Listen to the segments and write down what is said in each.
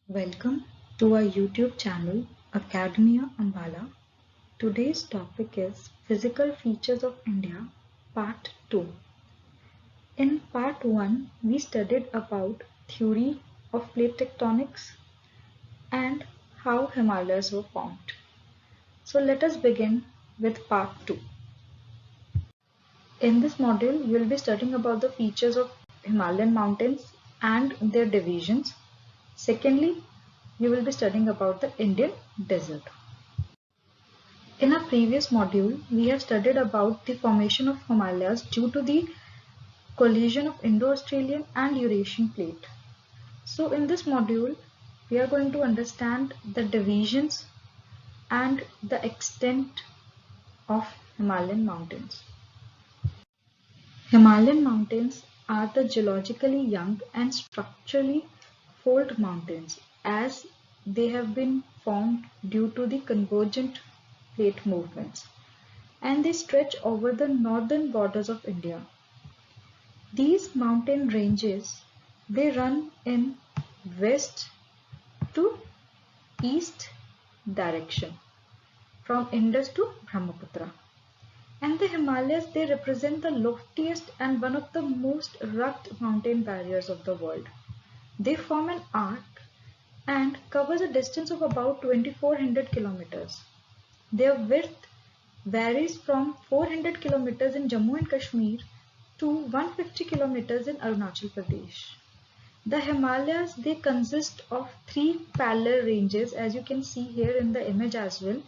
Welcome to our YouTube channel Academia Ambala. Today's topic is Physical Features of India Part 2. In Part 1, we studied about theory of plate tectonics and how Himalayas were formed. So let us begin with Part 2. In this module, you will be studying about the features of Himalayan mountains and their divisions. Secondly, you will be studying about the Indian desert. In our previous module, we have studied about the formation of Himalayas due to the collision of Indo-Australian and Eurasian plate. So in this module, we are going to understand the divisions and the extent of Himalayan mountains. Himalayan mountains are the geologically young and structurally fold mountains as they have been formed due to the convergent plate movements, and they stretch over the northern borders of India. These mountain ranges, they run in west to east direction from Indus to Brahmaputra. And the Himalayas, they represent the loftiest and one of the most rugged mountain barriers of the world. They form an arc and covers a distance of about 2400 kilometers. Their width varies from 400 kilometers in Jammu and Kashmir to 150 kilometers in Arunachal Pradesh. The Himalayas, they consist of three parallel ranges, as you can see here in the image as well.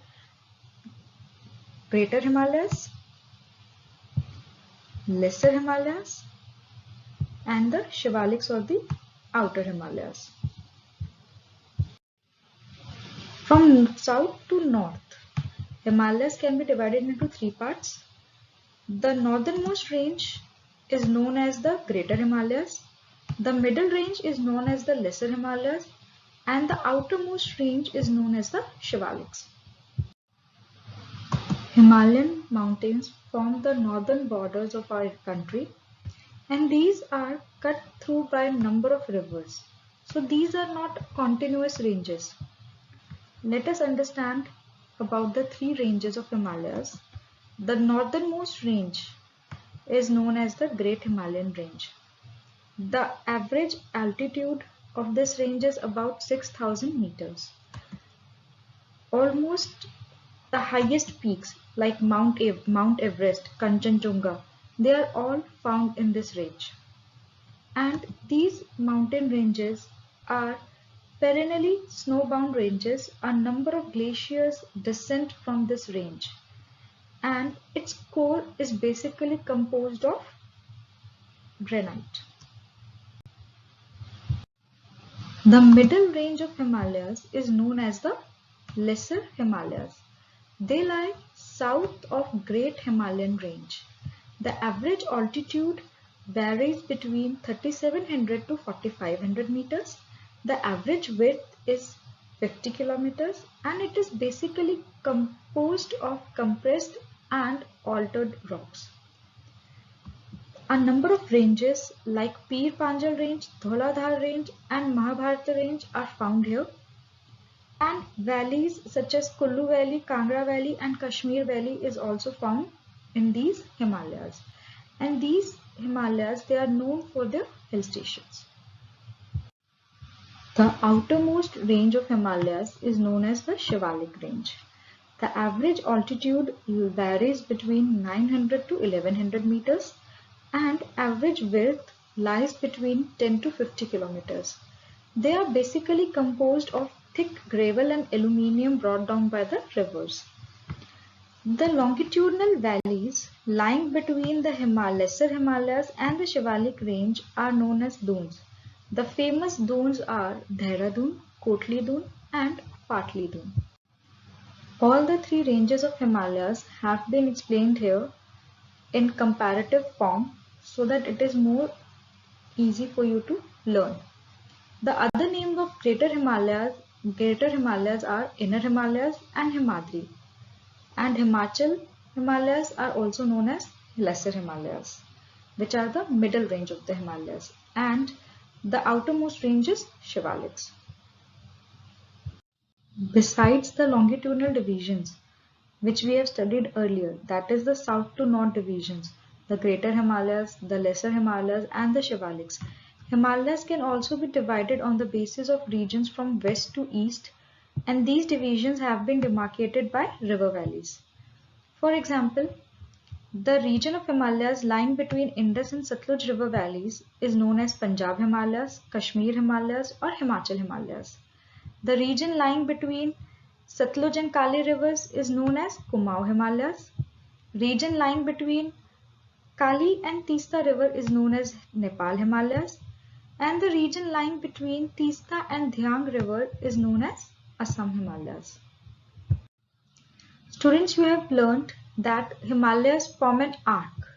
Greater Himalayas, Lesser Himalayas, and the Shivaliks or the Outer Himalayas. From south to north, Himalayas can be divided into three parts. The northernmost range is known as the Greater Himalayas, the middle range is known as the Lesser Himalayas, and the outermost range is known as the Shivaliks. Himalayan mountains form the northern borders of our country, and these are cut through by a number of rivers. So these are not continuous ranges. Let us understand about the three ranges of Himalayas. The northernmost range is known as the Great Himalayan Range. The average altitude of this range is about 6,000 meters. Almost the highest peaks like Mount Everest, Kanchenjunga, they are all found in this range. And these mountain ranges are perennially snowbound ranges. A number of glaciers descend from this range, and its core is basically composed of granite. The middle range of Himalayas is known as the Lesser Himalayas. They lie south of Great Himalayan Range. The average altitude varies between 3,700 to 4,500 meters. The average width is 50 kilometers, and it is basically composed of compressed and altered rocks. A number of ranges like Pir Panjal Range, Dhauladhar Range and Mahabharata Range are found here, and valleys such as Kullu Valley, Kangra Valley and Kashmir Valley is also found in these Himalayas. And these Himalayas, they are known for their hill stations. The outermost range of Himalayas is known as the Shivalik Range. The average altitude varies between 900 to 1100 meters, and average width lies between 10 to 50 kilometers. They are basically composed of thick gravel and aluminium brought down by the rivers. The longitudinal valleys lying between the Lesser Himalayas and the Shivalik range are known as dunes. The famous dunes are Dehradun, Kotli Dun and Patli Dun. All the three ranges of Himalayas have been explained here in comparative form so that it is more easy for you to learn. The other names of Greater Himalayas are Inner Himalayas and Himadri. And Himachal Himalayas are also known as Lesser Himalayas, which are the middle range of the Himalayas, and the outermost range is Shivaliks. Besides the longitudinal divisions, which we have studied earlier, that is the south to north divisions, the Greater Himalayas, the Lesser Himalayas, and the Shivaliks. Himalayas can also be divided on the basis of regions from west to east, and these divisions have been demarcated by river valleys. For example, the region of Himalayas lying between Indus and Satluj river valleys is known as Punjab Himalayas, Kashmir Himalayas, or Himachal Himalayas. The region lying between Satluj and Kali rivers is known as Kumaon Himalayas. Region lying between Kali and Teesta river is known as Nepal Himalayas. And the region lying between Teesta and Dhyang river is known as Assam Himalayas. Students, you have learnt that Himalayas form an arc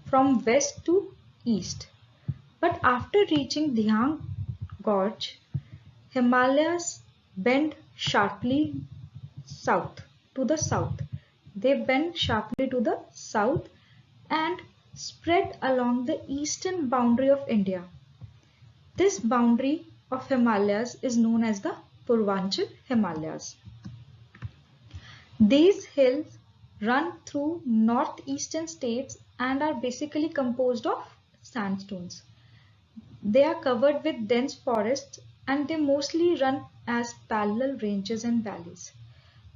from west to east. But after reaching Dhyang Gorge, Himalayas bend sharply south to the south. They bend sharply to the south and spread along the eastern boundary of India. This boundary of Himalayas is known as the Purvanchal Himalayas. These hills run through northeastern states and are basically composed of sandstones. They are covered with dense forests and they mostly run as parallel ranges and valleys.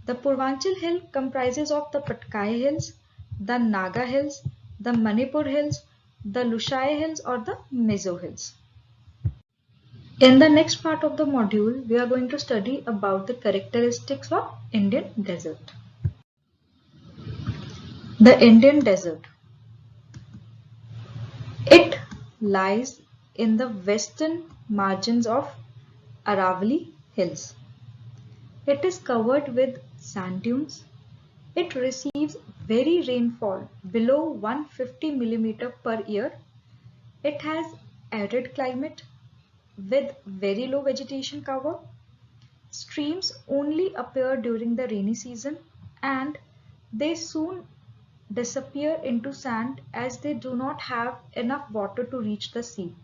The Purvanchal Hill comprises of the Patkai Hills, the Naga Hills, the Manipur Hills, the Lushai Hills or the Mizo Hills. In the next part of the module, we are going to study about the characteristics of Indian desert. The Indian desert. It lies in the western margins of Aravalli Hills. It is covered with sand dunes. It receives very rainfall below 150 mm per year. It has arid climate with very low vegetation cover. Streams only appear during the rainy season and they soon disappear into sand as they do not have enough water to reach the sea.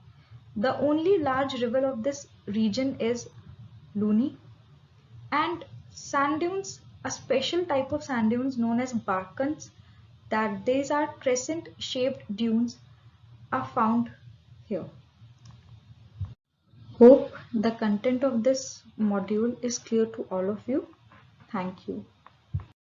The only large river of this region is Luni, and sand dunes, a special type of sand dunes known as barkans, that these are crescent shaped dunes, are found here. Hope the content of this module is clear to all of you. Thank you.